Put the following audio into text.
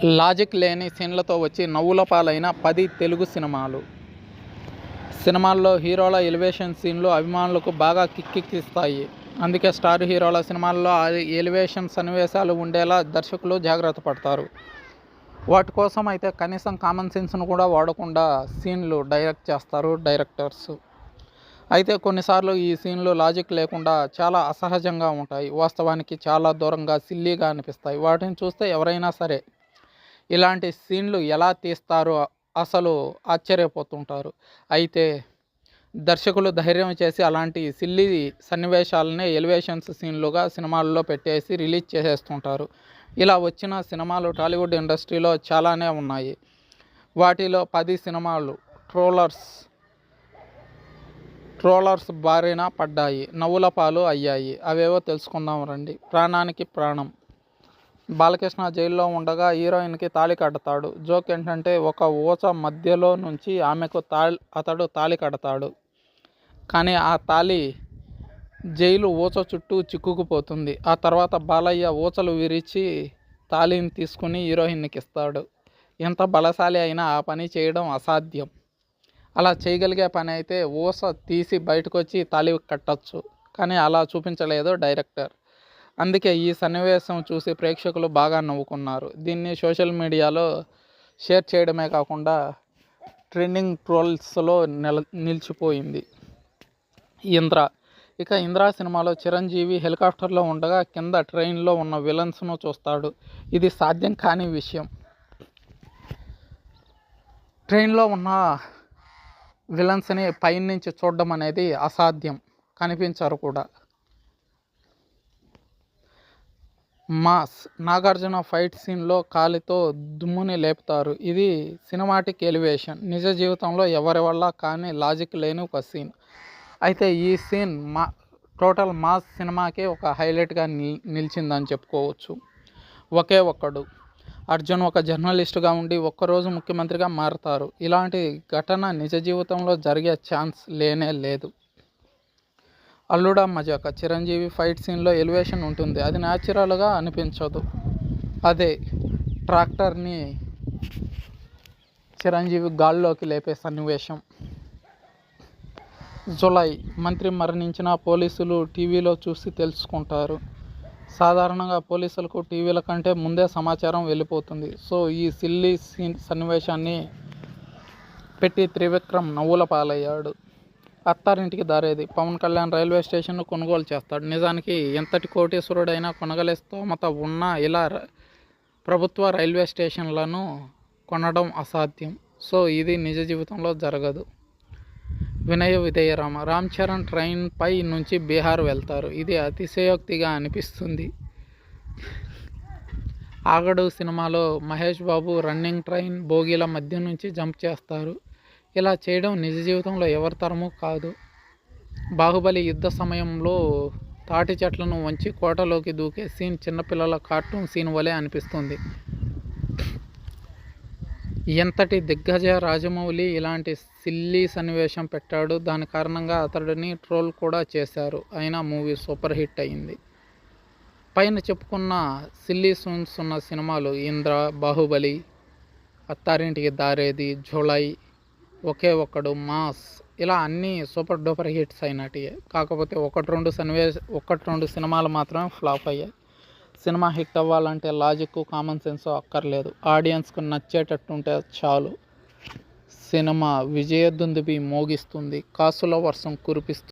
Logic లేని సీన్లతో వచ్చి నవ్వుల పాలైన 10 తెలుగు సినిమాల్లో హీరోల ఎలివేషన్ సీన్లు అభిమానులకు బాగా కిక్కిస్తాయి. అందుకే స్టార్ హీరోల సినిమాల్లో ఎలివేషన్ సన్నివేశాలు ఉండేలా దర్శకులు జాగ్రత్త పడతారు. వాటి కోసం అయితే కనీసం కామన్ సెన్స్ను కూడా వాడకుండా సీన్లు డైరెక్ట్ చేస్తారు డైరెక్టర్స్. అయితే కొన్నిసార్లు ఈ సీన్లు లాజిక్ లేకుండా చాలా అసహజంగా ఉంటాయి. వాస్తవానికి చాలా దూరంగా సిల్లీగా అనిపిస్తాయి. వాటిని చూస్తే ఎవరైనా సరే ఇలాంటి సీన్లు ఎలా తీస్తారో అసలు ఆశ్చర్యపోతుంటారు. అయితే దర్శకులు ధైర్యం చేసి అలాంటి సిల్లీ సన్నివేశాలనే ఎలివేషన్స్ సీన్లుగా సినిమాల్లో పెట్టేసి రిలీజ్ చేసేస్తుంటారు. ఇలా వచ్చిన సినిమాలు టాలీవుడ్ ఇండస్ట్రీలో చాలానే ఉన్నాయి. వాటిలో 10 సినిమాలు ట్రోలర్స్ బారిన పడ్డాయి, నవ్వుల పాలు అయ్యాయి. అవేవో తెలుసుకుందాం రండి. ప్రాణానికి ప్రాణం. బాలకృష్ణ జైల్లో ఉండగా హీరోయిన్కి తాళి కడతాడు. జోక్ ఏంటంటే ఒక ఊచ మధ్యలో నుంచి ఆమెకు అతడు తాళి కడతాడు. కానీ ఆ తాళి జైలు ఊచ చుట్టూ చిక్కుకుపోతుంది. ఆ తర్వాత బాలయ్య ఊచలు విరిచి తాళిని తీసుకుని హీరోయిన్కి ఇస్తాడు. ఎంత బలశాలి అయినా ఆ పని చేయడం అసాధ్యం. అలా చేయగలిగే పని అయితే ఊస తీసి బయటకు వచ్చి తాళి కట్టచ్చు. కానీ అలా చూపించలేదు డైరెక్టర్. అందుకే ఈ సన్నివేశం చూసి ప్రేక్షకులు బాగా నవ్వుకున్నారు. దీన్ని సోషల్ మీడియాలో షేర్ చేయడమే కాకుండా ట్రెండింగ్ ట్రోల్స్లో నిలిచిపోయింది. ఇంద్ర సినిమాలో చిరంజీవి హెలికాప్టర్లో ఉండగా కింద ట్రైన్లో ఉన్న విలన్స్ను చూస్తాడు. ఇది సాధ్యం కాని విషయం. ట్రైన్లో ఉన్న విలన్స్ని పైనుంచి చూడడం అనేది అసాధ్యం. కనిపించరు కూడా. మాస్. నాగార్జున ఫైట్ సీన్లో కాలితో దుమ్ముని లేపుతారు. ఇది సినిమాటిక్ ఎలివేషన్. నిజ జీవితంలో ఎవరి వల్ల కానీ లాజిక్ లేని ఒక సీన్. అయితే ఈ సీన్ టోటల్ మాస్ సినిమాకే ఒక హైలైట్గా నిలిచిందని చెప్పుకోవచ్చు. ఒకే ఒక్కడు. అర్జున్ ఒక జర్నలిస్టుగా ఉండి ఒక్కరోజు ముఖ్యమంత్రిగా మారతారు. ఇలాంటి ఘటన నిజ జీవితంలో జరిగే ఛాన్స్ లేనే లేదు. అల్లుడా మజాక. చిరంజీవి ఫైట్ సీన్లో ఎలివేషన్ ఉంటుంది. అది న్యాచురల్గా అనిపించదు. అదే ట్రాక్టర్ని చిరంజీవి గాల్లోకి లేపే సన్నివేశం. జులై. మంత్రి మరణించిన పోలీసులు టీవీలో చూసి తెలుసుకుంటారు. సాధారణంగా పోలీసులకు టీవీల కంటే ముందే సమాచారం వెళ్ళిపోతుంది. సో ఈ సిల్లీ సన్నివేశాన్ని పెట్టి త్రివిక్రమ్ నవ్వుల పాలయ్యాడు. అత్తారింటికి దారేది. పవన్ కళ్యాణ్ రైల్వే స్టేషన్ను కొనుగోలు చేస్తాడు. నిజానికి ఎంతటి కోటీశ్వరుడైనా కొనగలే స్తోమత ఉన్నా ఇలా ప్రభుత్వ రైల్వే స్టేషన్లను కొనడం అసాధ్యం. సో ఇది నిజ జీవితంలో జరగదు. వినయ విధేయ రామ. రామ్ చరణ్ ట్రైన్ పై నుంచి బీహార్ వెళ్తారు. ఇది అతిశయోక్తిగా అనిపిస్తుంది. ఆగడు సినిమాలో మహేష్ బాబు రన్నింగ్ ట్రైన్ బోగీల మధ్య నుంచి జంప్ చేస్తారు. ఇలా చేయడం నిజ జీవితంలో ఎవరి తరమూ కాదు. బాహుబలి యుద్ధ సమయంలో తాటి చెట్లను వంచి కోటలోకి దూకే సీన్ చిన్నపిల్లల కార్టూన్ సీన్ వలె అనిపిస్తుంది. ఎంతటి దిగ్గజ రాజమౌళి ఇలాంటి సిల్లీ సన్నివేశం పెట్టాడు. దాని కారణంగా అతడిని ట్రోల్ కూడా చేశారు. అయినా మూవీ సూపర్ హిట్ అయింది. పైన చెప్పుకున్న సిల్లీ సీన్స్ ఉన్న సినిమాలు ఇంద్ర, బాహుబలి, అత్తారింటికి దారేది, జులై, ఒకే ఒక్కడు, మాస్ ఇలా అన్నీ సూపర్ డూపర్ హిట్స్ అయినటివే. కాకపోతే ఒకటి రెండు సినిమాలు మాత్రమే ఫ్లాప్ అయ్యాయి. సినిమా హిట్ అవ్వాలంటే లాజిక్, కామన్ సెన్స్ అక్కర్లేదు. ఆడియన్స్కు నచ్చేటట్టుంటే చాలు. సినిమా విజయదుందుభి మోగిస్తుంది. కాసుల వర్షం కురిపిస్తుంది.